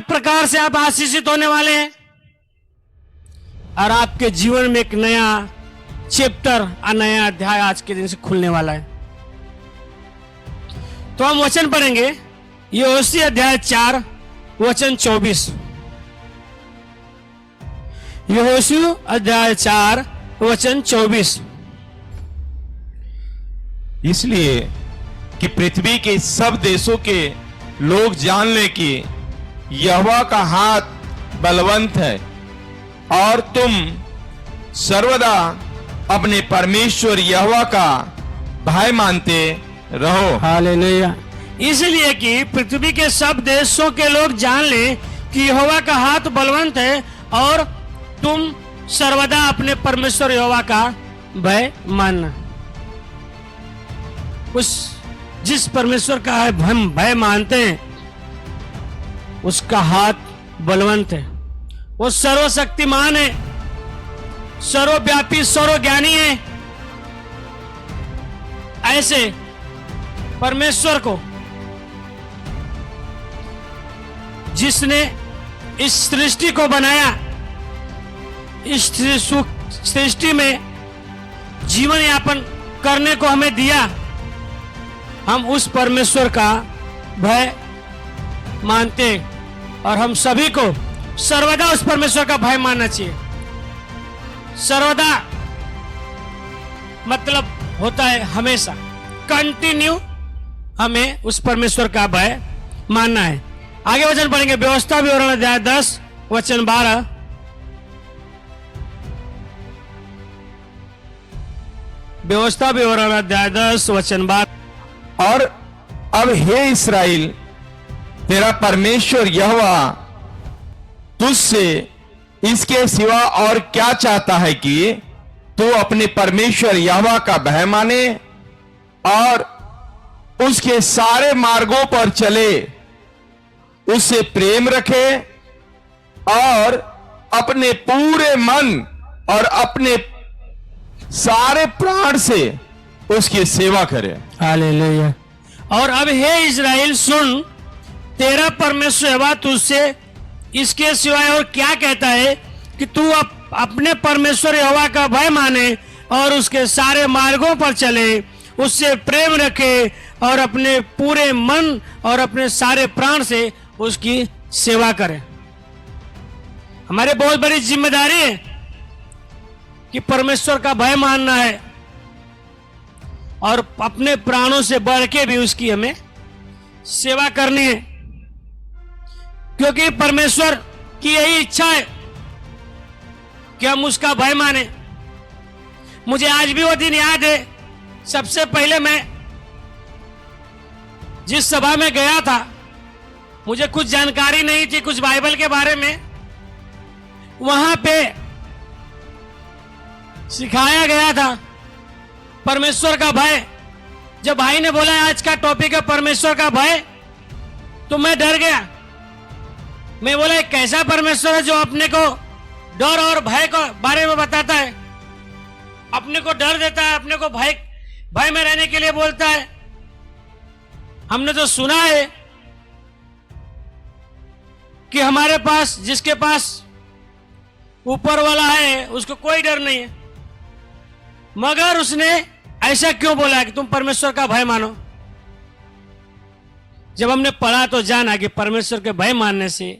प्रकार से आप आशीषित होने वाले हैं और आपके जीवन में एक नया चैप्टर, नया अध्याय आज के दिन से खुलने वाला है। तो हम वचन पढ़ेंगे, यहोशू अध्याय 4 वचन 24। यहोशू अध्याय 4 वचन 24। इसलिए कि पृथ्वी के सब देशों के लोग जान ले कि यहोवा का हाथ बलवंत है और तुम सर्वदा अपने परमेश्वर यहोवा का भय मानते रहो। हालेलुया। इसलिए कि पृथ्वी के सब देशों के लोग जान ले कि यहोवा का हाथ बलवंत है और तुम सर्वदा अपने परमेश्वर यहोवा का भय मानना। उस जिस परमेश्वर का हम भय मानते हैं उसका हाथ बलवंत है, वो सर्वशक्तिमान है, सर्वव्यापी, सर्वज्ञानी है। ऐसे परमेश्वर को, जिसने इस सृष्टि को बनाया, इस सृष्टि में जीवन यापन करने को हमें दिया, हम उस परमेश्वर का भय मानते हैं और हम सभी को सर्वदा उस परमेश्वर का भय मानना चाहिए। सर्वदा मतलब होता है हमेशा, कंटिन्यू हमें उस परमेश्वर का भय मानना है। आगे वचन पढ़ेंगे, व्यवस्था विवरण अध्याय 10 वचन 12। व्यवस्था विवरण अध्याय 10 वचन 12। और अब हे इस्राएल, तेरा परमेश्वर यहोवा तुझसे इसके सिवा और क्या चाहता है कि तू अपने परमेश्वर यहोवा का भय माने और उसके सारे मार्गों पर चले, उससे प्रेम रखे और अपने पूरे मन और अपने सारे प्राण से उसकी सेवा करे। हालेलुया। और अब हे इस्राएल सुन, तेरा परमेश्वर यहोवा तुझसे इसके सिवाय और क्या कहता है कि तू अपने परमेश्वर यहोवा का भय माने और उसके सारे मार्गों पर चले, उससे प्रेम रखे और अपने पूरे मन और अपने सारे प्राण से उसकी सेवा करे। हमारे बहुत बड़ी जिम्मेदारी है कि परमेश्वर का भय मानना है और अपने प्राणों से बढ़ के भी उसकी हमें सेवा करनी है, क्योंकि परमेश्वर की यही इच्छा है कि हम उसका भय माने। मुझे आज भी वो दिन याद है, सबसे पहले मैं जिस सभा में गया था, मुझे कुछ जानकारी नहीं थी कुछ बाइबल के बारे में। वहां पे सिखाया गया था परमेश्वर का भय। जब भाई ने बोला आज का टॉपिक है परमेश्वर का भय, तो मैं डर गया। मैं बोला कैसा परमेश्वर है जो अपने को डर और भय को बारे में बताता है, अपने को डर देता है, अपने को भय में रहने के लिए बोलता है। हमने तो सुना है कि हमारे पास, जिसके पास ऊपर वाला है उसको कोई डर नहीं है, मगर उसने ऐसा क्यों बोला कि तुम परमेश्वर का भय मानो। जब हमने पढ़ा तो जाना कि परमेश्वर के भय मानने से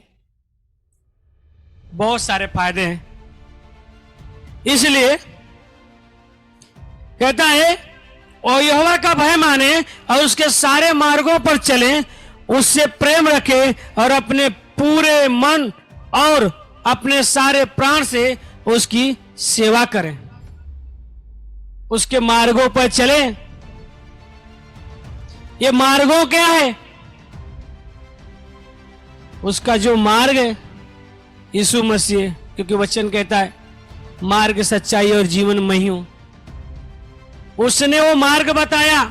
बहुत सारे फायदे हैं। इसलिए कहता है और यहोवा का भय माने और उसके सारे मार्गों पर चले, उससे प्रेम रखे और अपने पूरे मन और अपने सारे प्राण से उसकी सेवा करें। उसके मार्गों पर चले। ये मार्गों क्या है? उसका जो मार्ग है यीशु मसीह है, क्योंकि वचन कहता है मार्ग, सच्चाई और जीवन मैं ही हूं। उसने वो मार्ग बताया,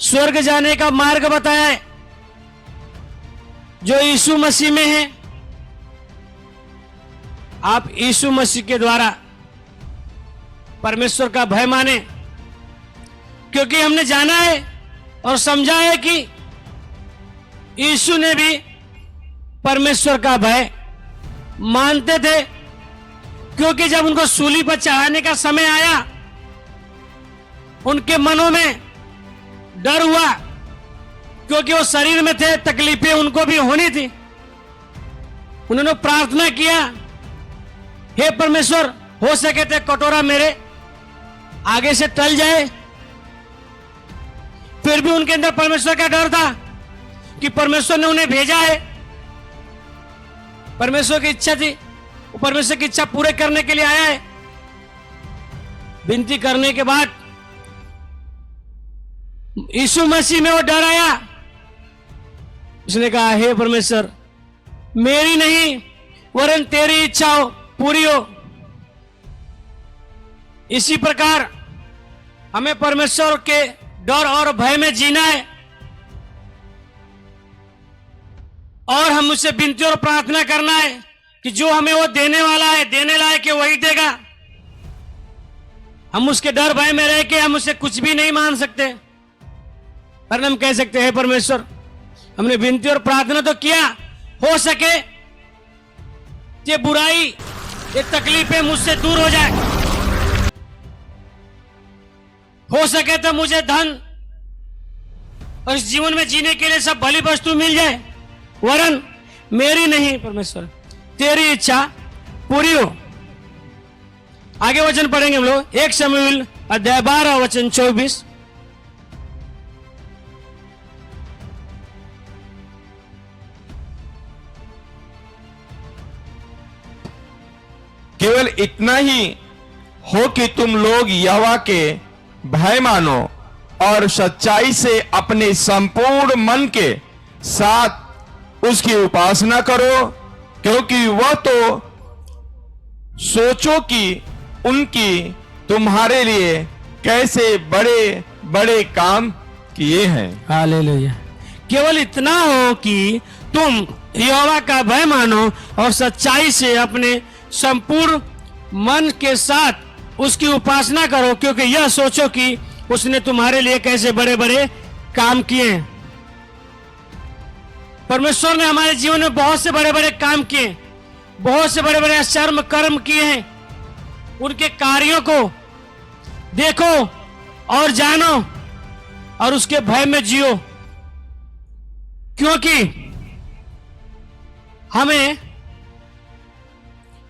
स्वर्ग जाने का मार्ग बताया है जो यीशु मसीह में है। आप यीशु मसीह के द्वारा परमेश्वर का भय माने, क्योंकि हमने जाना है और समझा है कि यीशु ने भी परमेश्वर का भय मानते थे, क्योंकि जब उनको सूली पर चढ़ाने का समय आया उनके मनों में डर हुआ, क्योंकि वो शरीर में थे, तकलीफें उनको भी होनी थी। उन्होंने प्रार्थना किया, हे परमेश्वर, हो सके तो कटोरा मेरे आगे से टल जाए। फिर भी उनके अंदर परमेश्वर का डर था कि परमेश्वर ने उन्हें भेजा है, परमेश्वर की इच्छा थी, वो परमेश्वर की इच्छा पूरे करने के लिए आया है। विनती करने के बाद यीशु मसीह में वो डर आया। उसने कहा, हे परमेश्वर, मेरी नहीं वरन तेरी इच्छा हो पूरी हो। इसी प्रकार हमें परमेश्वर के डर और भय में जीना है, और हम उससे विनती और प्रार्थना करना है कि जो हमें वो देने वाला है, देने लायक है, वही देगा। हम उसके डर भय में रह के हम उससे कुछ भी नहीं मांग सकते, पर हम कह सकते हैं, परमेश्वर, हमने विनती और प्रार्थना तो किया, हो सके ये बुराई, ये तकलीफें मुझसे दूर हो जाए, हो सके तो मुझे धन और इस जीवन में जीने के लिए सब भली वस्तु मिल जाए, वरन मेरी नहीं परमेश्वर तेरी इच्छा पूरी हो। आगे वचन पढ़ेंगे हम लोग, 1 शमूएल अध्याय 12 वचन 24। केवल इतना ही हो कि तुम लोग यहोवा के भय मानो और सच्चाई से अपने संपूर्ण मन के साथ उसकी उपासना करो, क्योंकि वह तो सोचो कि उनकी तुम्हारे लिए कैसे बड़े बड़े काम किए हैं। हालेलुया। केवल इतना हो कि तुम यहोवा का भय मानो और सच्चाई से अपने संपूर्ण मन के साथ उसकी उपासना करो, क्योंकि यह सोचो कि उसने तुम्हारे लिए कैसे बड़े बड़े काम किए हैं। परमेश्वर ने हमारे जीवन में बहुत से बड़े बड़े काम किए, बहुत से बड़े बड़े आश्चर्य कर्म किए हैं। उनके कार्यों को देखो और जानो और उसके भय में जियो, क्योंकि हमें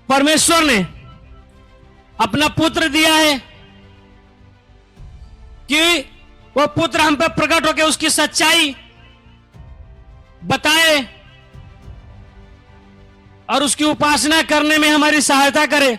परमेश्वर ने अपना पुत्र दिया है कि वह पुत्र हम पर प्रकट होकर उसकी सच्चाई बताए और उसकी उपासना करने में हमारी सहायता करे।